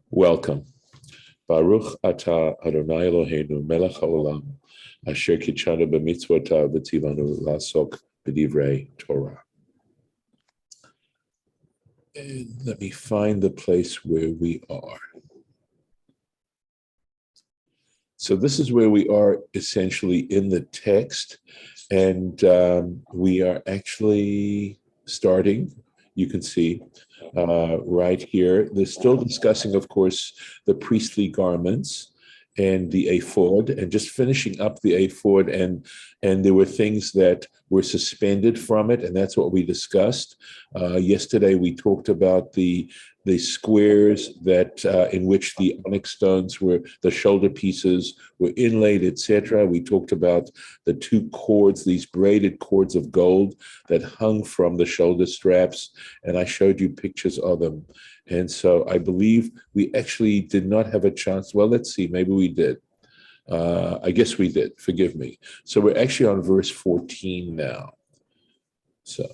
Welcome. Baruch atah Adonai Eloheinu melech haolam asher kitshanu b'mitzvotav v'tzivanu la'asok b'divrei Torah. And let me find the place where we are. So this is where we are essentially in the text, and we are actually starting, you can see right here. They're still discussing, of course, the priestly garments and the ephod, and just finishing up the ephod, and there were things that were suspended from it, and that's what we discussed. Yesterday we talked about the squares that in which the onyx stones were, the shoulder pieces were inlaid, etc. We talked about the two cords, these braided cords of gold that hung from the shoulder straps, and I showed you pictures of them. And so I believe we actually did not have a chance. Well, let's see, maybe we did. I guess we did, forgive me. So we're actually on verse 14 now. So,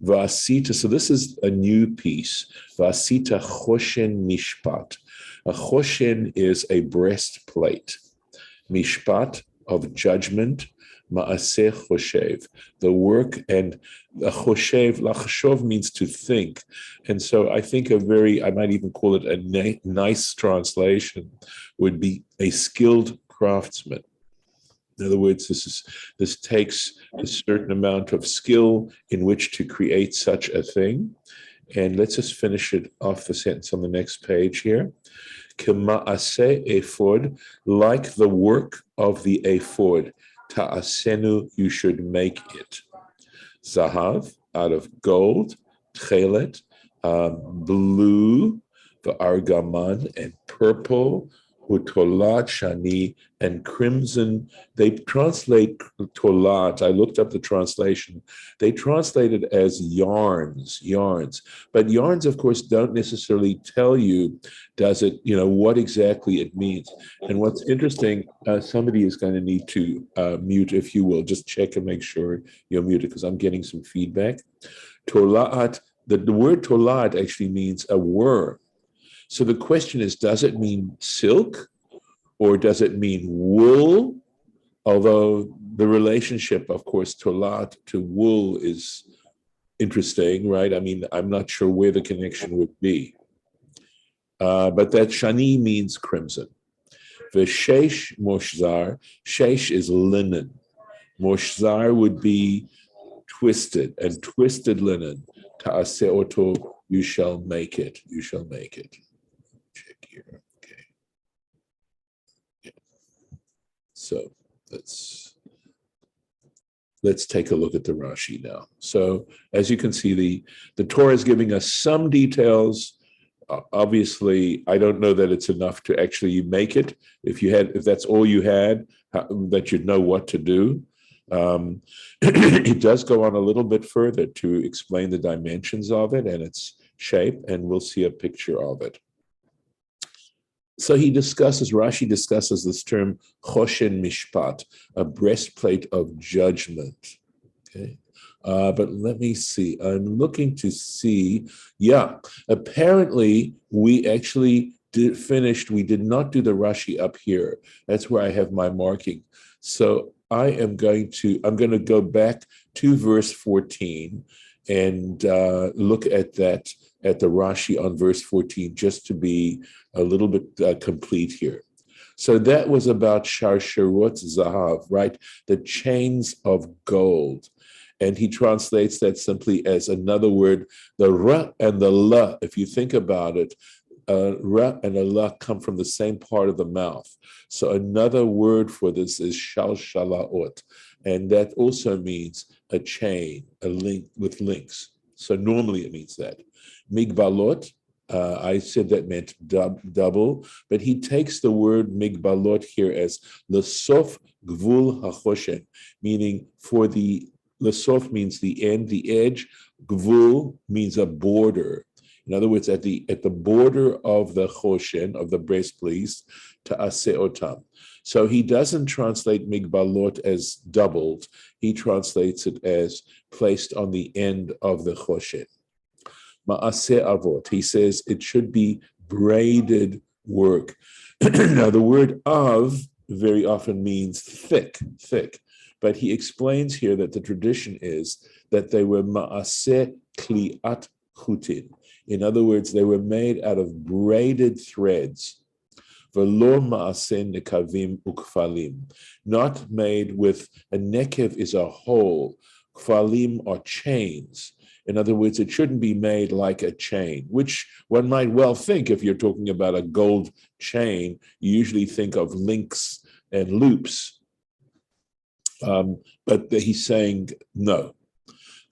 Vasita, so this is a new piece. Vasita choshen mishpat. A choshen is a breastplate. Mishpat of judgment. Ma'aseh choshev, the work, and the choshev, lachshov means to think. And so I think I might even call it a nice translation, would be a skilled craftsman. In other words, this takes a certain amount of skill in which to create such a thing. And let's just finish it off, the sentence on the next page here. K'ma'aseh ephod, like the work of the ephod, ta'asenu, you should make it. Zahav, out of gold, tchelet, blue, the argaman, and purple, utolat shani, and crimson. They translate tolat. I looked up the translation. They translate it as yarns. But yarns, of course, don't necessarily tell you, does it, what exactly it means. And what's interesting, somebody is going to need to mute, if you will. Just check and make sure you're muted, because I'm getting some feedback. Tolat, the word tolat actually means a worm. So the question is, does it mean silk or does it mean wool? Although the relationship, of course, tolat to wool is interesting, right? I mean, I'm not sure where the connection would be. But that shani means crimson. V'sheish moshzar, sheish is linen. Moshzar would be twisted, and twisted linen. Ta'aseh oto, you shall make it. You shall make it. Check here. Okay. Yeah. So let's take a look at the Rashi now. So as you can see, the Torah is giving us some details. Obviously, I don't know that it's enough to actually make it. If that's all you had, that you'd know what to do. It does go on a little bit further to explain the dimensions of it and its shape, and we'll see a picture of it. So Rashi discusses this term choshen mishpat, a breastplate of judgment. Okay. But let me see. I'm looking to see. Yeah, apparently we actually we did not do the Rashi up here. That's where I have my marking. So I'm going to go back to verse 14 and look at the Rashi on verse 14, just to be a little bit complete here. So that was about sharsharot zahav, right? The chains of gold. And he translates that simply as another word. The ra and the la, if you think about it, ra and a la come from the same part of the mouth. So another word for this is shalshalaot. And that also means a chain, a link with links. So normally it means that. Migbalot, I said that meant double, but he takes the word migbalot here as lesof gvul hachoshen, meaning for the lesof means the end, the edge. Gvul means a border. In other words, at the border of the choshen, of the breastplate, ta'aseh otam. So he doesn't translate migbalot as doubled. He translates it as placed on the end of the choshen. Ma'aseh avot. He says it should be braided work. Now, the word of very often means thick, but he explains here that the tradition is that they were ma'aseh kli'at chutin. In other words, they were made out of braided threads. V'lo ma'aseh nekavim ukfalim. Not made with, a nekev is a hole, kfalim are chains. In other words, it shouldn't be made like a chain, which one might well think if you're talking about a gold chain, you usually think of links and loops. But he's saying, no.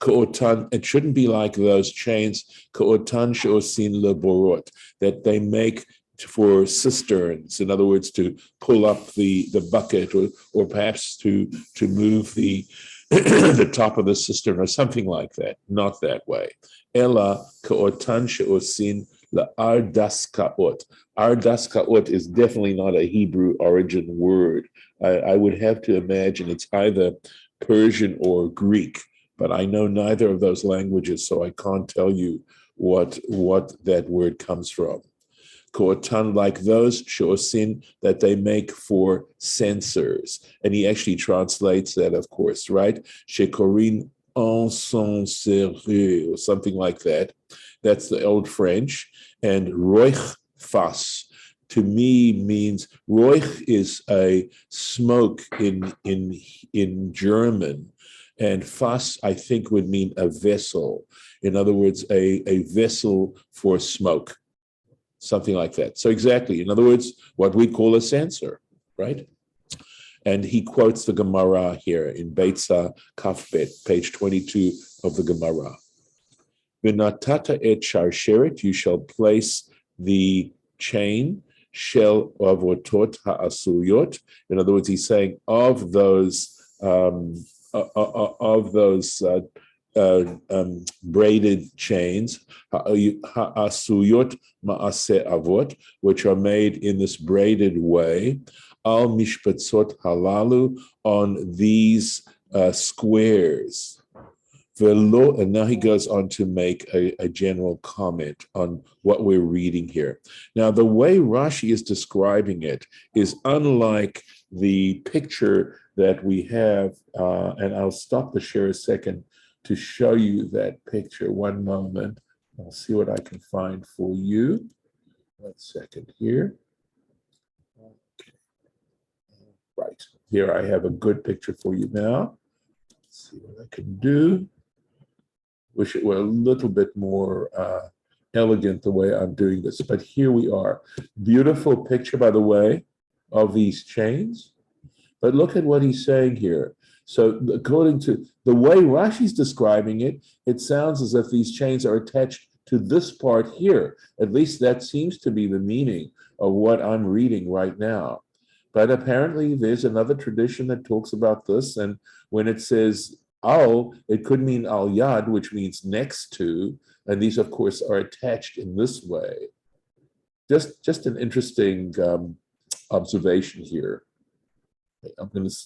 Ka'otan, it shouldn't be like those chains, ka'otan she'osin leborot, that they make for cisterns, in other words, to pull up the bucket or perhaps to move the the top of the cistern or something like that. Not that way. Ela ka'otan she'osin la'ardas ka'ot. Ardas ka'ot is definitely not a Hebrew origin word. I would have to imagine it's either Persian or Greek, but I know neither of those languages, so I can't tell you what that word comes from. Ko'otan, like those she'osin that they make for censers. And he actually translates that, of course, right? Shekorin encensereux, or something like that. That's the old French. And roich fas, to me, means roich is a smoke in German. And fas, I think, would mean a vessel. In other words, a vessel for smoke. Something like that. So exactly, in other words, what we call a censer, right? And he quotes the Gemara here in Beitza Kafbet, page 22 of the Gemara. V'natata et sharsheret, you shall place the chain, shel avotot ha'asuyot. In other words, he's saying of those braided chains, ha'asuyot ma'aseh avot, which are made in this braided way, al mishpatzot halalu, on these squares. And now he goes on to make a general comment on what we're reading here. Now, the way Rashi is describing it is unlike the picture that we have, and I'll stop the share a second to show you that picture. One moment. I'll see what I can find for you. 1 second here. Okay. Right. Here I have a good picture for you now. Let's see what I can do. Wish it were a little bit more elegant the way I'm doing this, but here we are. Beautiful picture, by the way, of these chains. But look at what he's saying here. So according to the way Rashi's describing it, it sounds as if these chains are attached to this part here. At least that seems to be the meaning of what I'm reading right now. But apparently there's another tradition that talks about this, and when it says al, it could mean al yad, which means next to, and these, of course, are attached in this way. Just an interesting observation here. Okay, I'm going to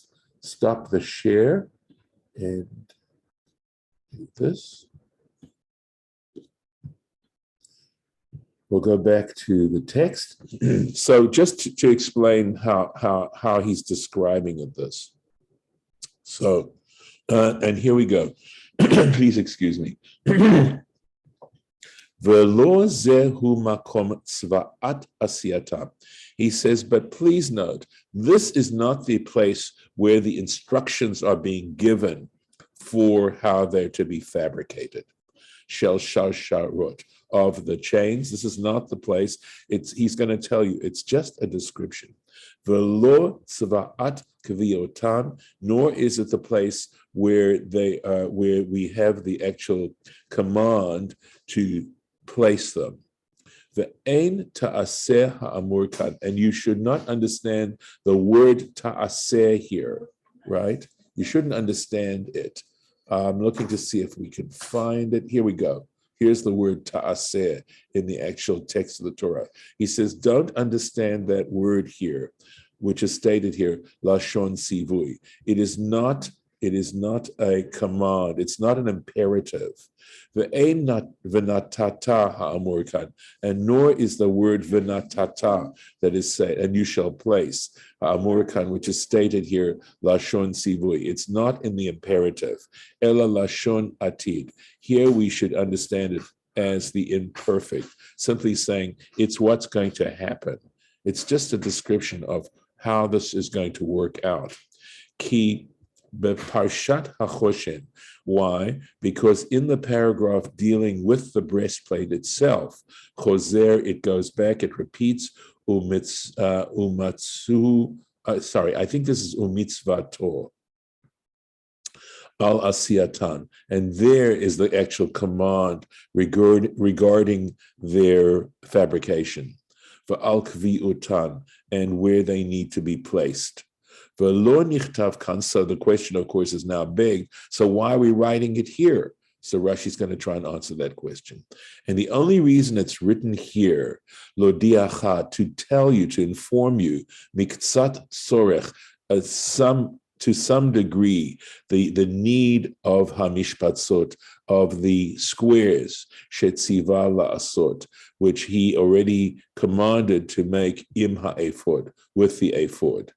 stop the share and do this. We'll go back to the text. So just to explain how he's describing this. So, and here we go. Please excuse me. He says, but please note, this is not the place where the instructions are being given for how they're to be fabricated. Shel sharot, of the chains. This is not the place. He's going to tell you, it's just a description. Velo tzva'at kviotan, nor is it the place where where we have the actual command to place them. The ein ta'aseh ha'amur kan, and you should not understand the word ta'aseh here, right? You shouldn't understand it. I'm looking to see if we can find it. Here we go. Here's the word ta'aseh in the actual text of the Torah. He says, don't understand that word here, which is stated here, lashon sivui. It is not It is not a command. It's not an imperative. V'natata ha'amurkan, and nor is the word v'natata that is said, and you shall place ha'amurkan, which is stated here, lashon sivui. It's not in the imperative. Ela lashon atid. Here we should understand it as the imperfect, simply saying it's what's going to happen. It's just a description of how this is going to work out. Ki beparshat hachoshen. Why? Because in the paragraph dealing with the breastplate itself, choser, it goes back, it repeats, umatsu, I think this is umitzvato, al asiyatan, and there is the actual command regarding their fabrication, for al kviutan, and where they need to be placed. V'lo nichtav kan. So the question, of course, is now big. So why are we writing it here? So Rashi's going to try and answer that question. And the only reason it's written here, lo diacha, to tell you, to inform you, miktsat sorech, to some degree, the need of hamishpatzot, of the squares, shetziva la'asot, which he already commanded to make im ha'ephod, with the ephod.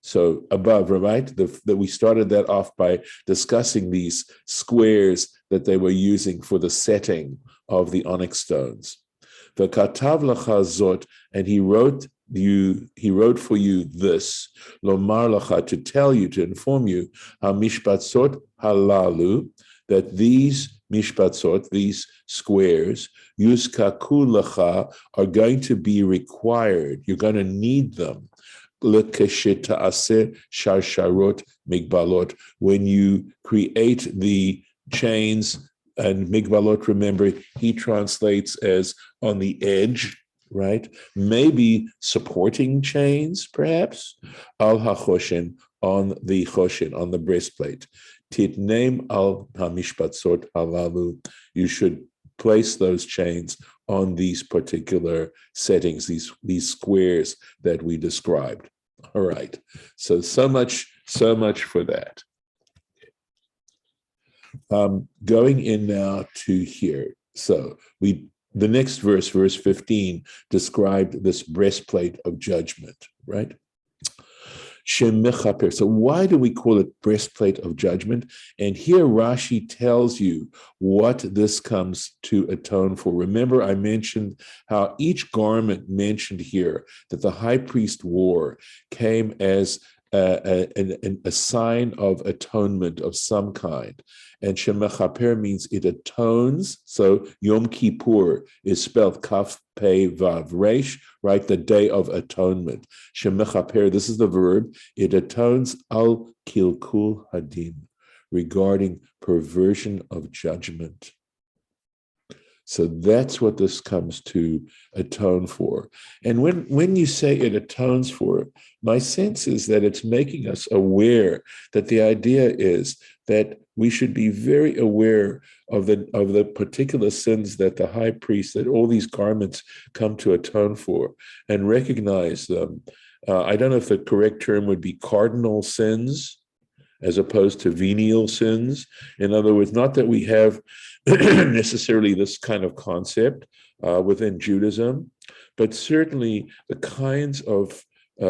So above, right, that we started that off by discussing these squares that they were using for the setting of the onyx stones. The katav lacha zot, and he wrote for you this, lomar lacha, to tell you, to inform you, hamishpatzot halalu, that these mishpatzot, these squares, yuzkaku lacha, are going to be required. You're going to need them. When you create the chains, and migbalot, remember, he translates as on the edge, right? Maybe supporting chains, perhaps. Al hachoshen, on the choshen, on the breastplate. Titneim al hamishpatzot halalu. You should place those chains on these particular settings, these squares that we described. All right. So much for that. Going in now to here. So the next verse 15, described this breastplate of judgment, right? So why do we call it breastplate of judgment? And here Rashi tells you what this comes to atone for. Remember, I mentioned how each garment mentioned here that the high priest wore came as a sign of atonement of some kind. And shemechaper means it atones. So Yom Kippur is spelled Kaf Pei Vav Resh, right? The Day of Atonement. Shemechaper, this is the verb. It atones al kilkul hadin, regarding perversion of judgment. So that's what this comes to atone for. And when you say it atones for it, my sense is that it's making us aware that the idea is that we should be very aware of the particular sins that the high priest, that all these garments come to atone for, and recognize them. I don't know if the correct term would be cardinal sins as opposed to venial sins. In other words, not that we have necessarily this kind of concept within Judaism, but certainly the kinds of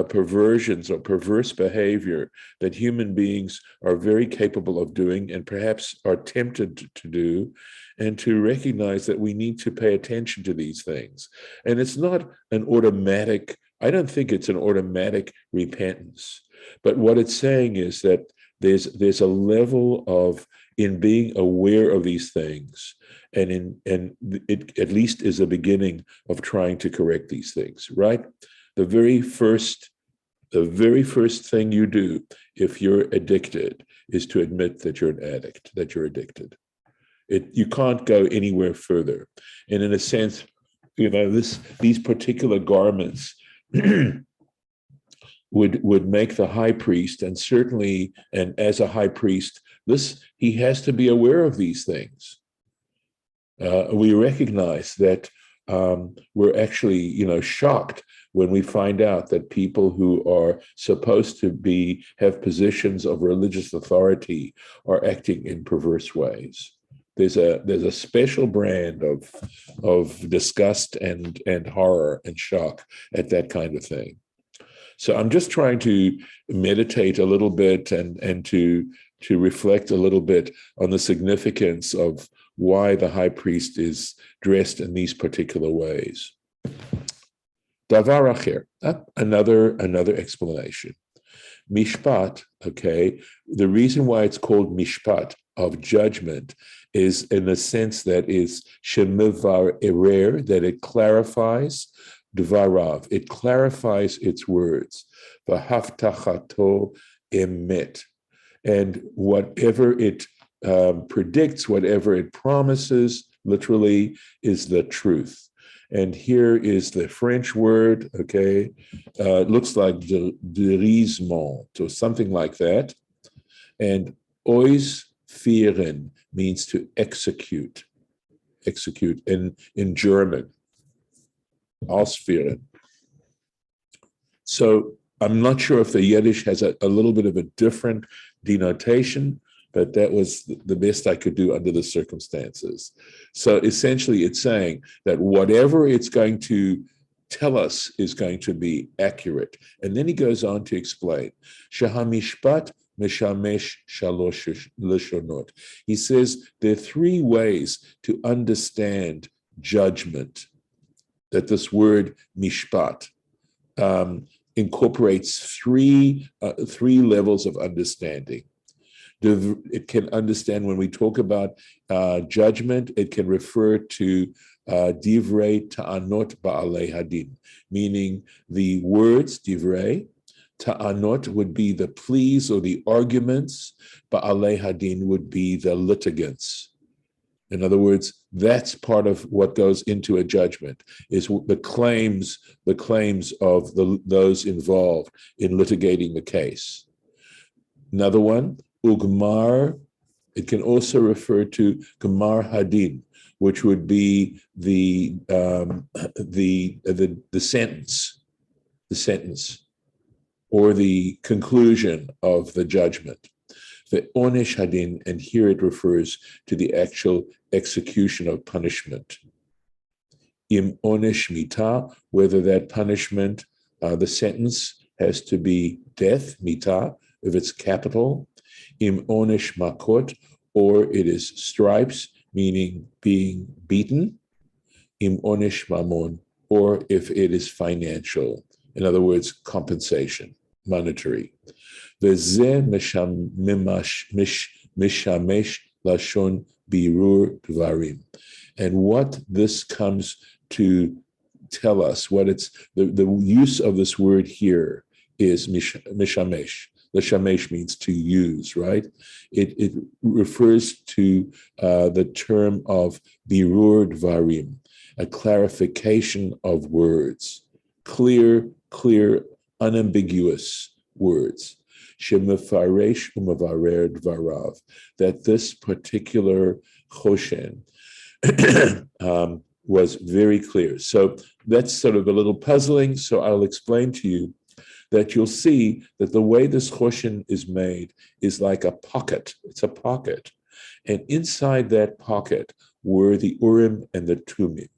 perversions or perverse behavior that human beings are very capable of doing and perhaps are tempted to do, and to recognize that we need to pay attention to these things. And it's not an automatic, I don't think it's an automatic repentance, but what it's saying is that there's a level of, in being aware of these things, and it at least is a beginning of trying to correct these things, right? The very first thing you do if you're addicted is to admit that you're an addict, that you're addicted. You can't go anywhere further. And in a sense, these particular garments would make the high priest, and certainly, and as a high priest, he has to be aware of these things. We recognize that we're actually, shocked when we find out that people who are supposed to have positions of religious authority are acting in perverse ways. There's a special brand of disgust and horror and shock at that kind of thing. So I'm just trying to meditate a little bit and to reflect a little bit on the significance of why the high priest is dressed in these particular ways. Davar acher, another explanation. Mishpat, okay, the reason why it's called mishpat, of judgment, is in the sense that is shemivar erer, that it clarifies, dvarav, it clarifies its words, v'haftachato emet, and whatever it predicts, whatever it promises, literally is the truth. And here is the French word, okay, it looks like derisement, or something like that. And ois führen means to execute in German, ausführen. So I'm not sure if the Yiddish has a little bit of a different denotation, but that was the best I could do under the circumstances. So essentially it's saying that whatever it's going to tell us is going to be accurate. And then he goes on to explain, Shahamishpat Meshamesh Shalosh Lishonot. He says there are three ways to understand judgment, that this word mishpat incorporates three levels of understanding. It can understand, when we talk about judgment, it can refer to divrei ta'anot ba'alei hadin, meaning the words divrei. Ta'anot would be the pleas or the arguments, ba'alei hadin would be the litigants. In other words, that's part of what goes into a judgment, is the claims of those involved in litigating the case. Another one, ugmar, it can also refer to gemar hadin, which would be the sentence, or the conclusion of the judgment. The onesh hadin, and here it refers to the actual execution of punishment. Im onesh mita, whether that punishment, the sentence has to be death, mita, if it's capital. Im onesh makot, or it is stripes, meaning being beaten. Im onesh mamon, or if it is financial, in other words, compensation, monetary. V'zeh mishamesh lashon birur dvarim. And what this comes to tell us, what it's the use of this word here is mishamesh. The shamesh means to use, right? It refers to the term of birur dvarim, a clarification of words, clear, unambiguous words. Shemefaresh umevarer dvarav, that this particular choshen was very clear. So that's sort of a little puzzling. So I'll explain to you that you'll see that the way this choshen is made is like a pocket. It's a pocket. And inside that pocket were the Urim and the Tumim.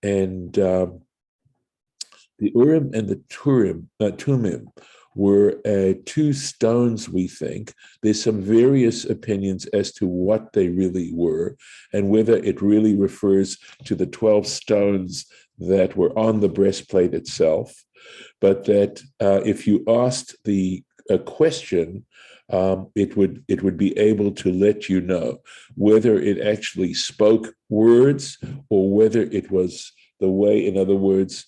And the Urim and the Tumim were two stones, we think. There's some various opinions as to what they really were and whether it really refers to the 12 stones that were on the breastplate itself. But that if you asked a question, it would be able to let you know whether it actually spoke words or whether it was the way, in other words,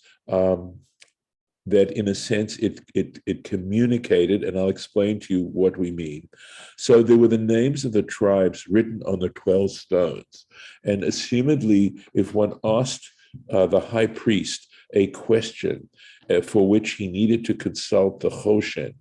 that in a sense it communicated, and I'll explain to you what we mean. So there were the names of the tribes written on the 12 stones, and assumedly, if one asked the high priest a question, for which he needed to consult the Choshen.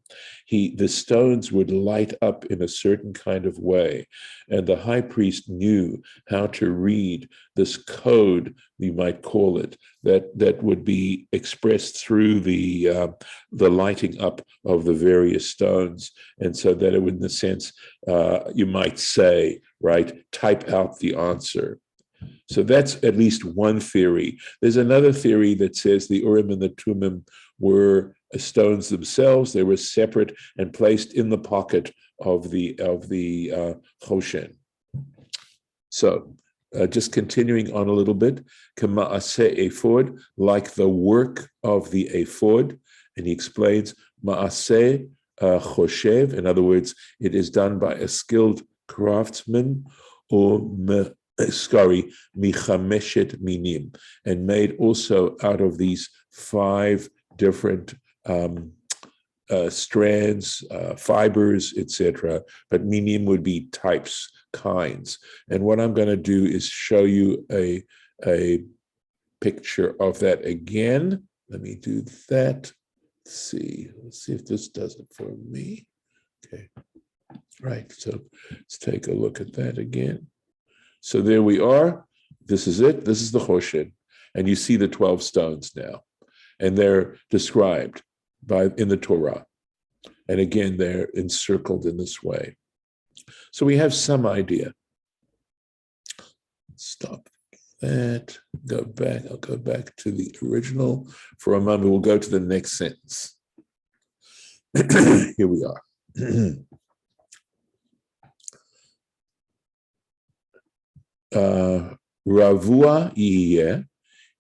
The stones would light up in a certain kind of way, and the high priest knew how to read this code, we might call it, that would be expressed through the lighting up of the various stones, and so that it would, in a sense, you might say, right, type out the answer. So that's at least one theory. There's another theory that says the Urim and the Tumim were stones themselves. They were separate and placed in the pocket of the Choshen. So just continuing on a little bit, K'ma'aseh ephod, like the work of the ephod, and he explains Ma'aseh choshev. In other words, it is done by a skilled craftsman, or michameshet minim, and made also out of these 5 different strands, fibers, etc. But minim would be types, kinds. And what I'm going to do is show you a picture of that again. Let me do that. Let's see if this does it for me. Okay, right. So let's take a look at that again. So there we are. This is it. This is the Choshen. And you see the 12 stones now. And they're described in the Torah. And again, they're encircled in this way. So we have some idea. Stop that. Go back. I'll go back to the original for a moment. We'll go to the next sentence. Here we are. Ravua yiyeh,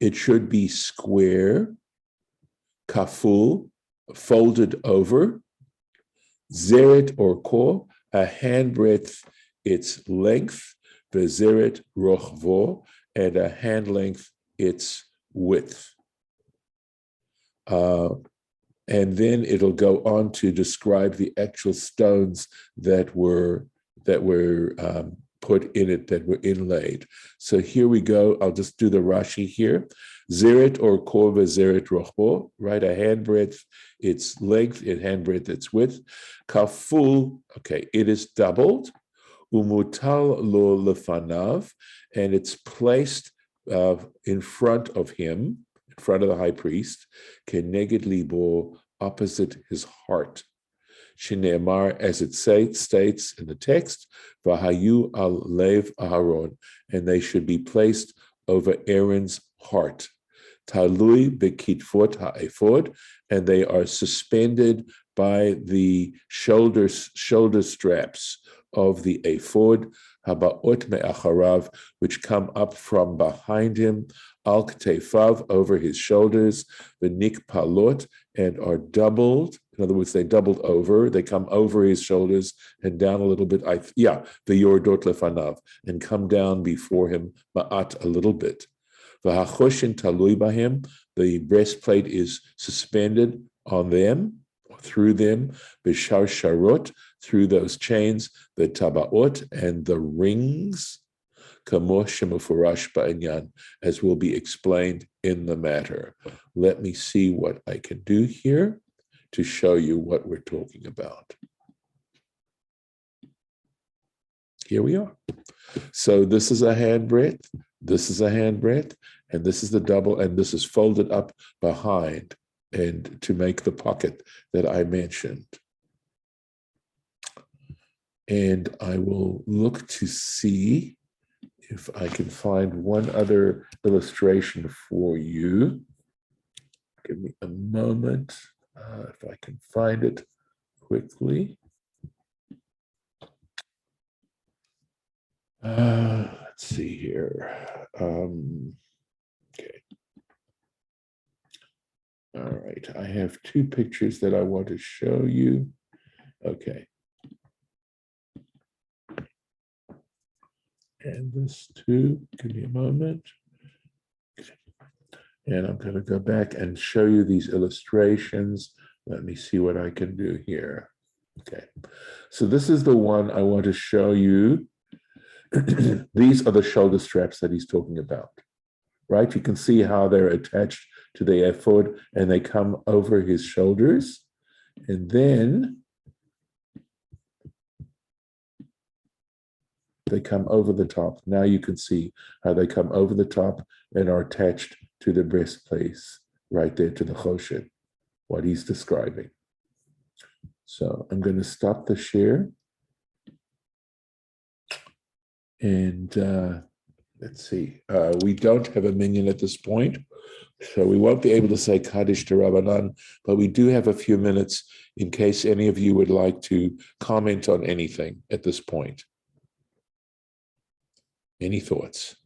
it should be square, kaful, folded over, zeret or ko, a handbreadth its length, vezeret rochvo, and a hand length its width. And then it'll go on to describe the actual stones that were put in it, that were inlaid. So here we go. I'll just do the Rashi here. Zeret or korva zeret rochbo, right? A handbreadth its length, a handbreadth its width. Kaful, okay, it is doubled. Umutal lo lefanav, and it's placed in front of him, in front of the high priest, keneged libo, opposite his heart. Shine'emar, as it states in the text, Vahayu al lev Aharon, and they should be placed over Aaron's heart. Talui bekitfot ha'ephod, and they are suspended by the shoulder straps of the ephod, habaot me'acharav, which come up from behind him, al ktefav, over his shoulders, v'nik palot, and are doubled. In other words, they doubled over. They come over his shoulders and down a little bit. The yordot lefanav, and come down before him, ma'at, a little bit. V'hachoshin talui bahim, the breastplate is suspended on them, through them, b'shar sharot, through those chains, the tabaot, and the rings, kamo shemufurash ba'inyan, as will be explained in the matter. Let me see what I can do here to show you what we're talking about. Here we are. So this is a handbreadth, this is a handbreadth, and this is the double, and this is folded up behind, and to make the pocket that I mentioned. And I will look to see if I can find one other illustration for you. Give me a moment, if I can find it quickly. Let's see here. Okay. All right, I have 2 pictures that I want to show you. Okay. And this too, give me a moment. And I'm going to go back and show you these illustrations. Let me see what I can do here. Okay, so this is the one I want to show you. These are the shoulder straps that he's talking about, right? You can see how they're attached to the ephod, and they come over his shoulders, and then they come over the top. Now you can see how they come over the top and are attached to the breastplate, right there to the choshen, what he's describing. So I'm going to stop the share. And let's see. We don't have a minion at this point, so we won't be able to say Kaddish to Rabbanan, but we do have a few minutes in case any of you would like to comment on anything at this point. Any thoughts?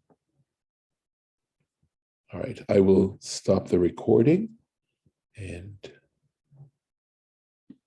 All right, I will stop the recording and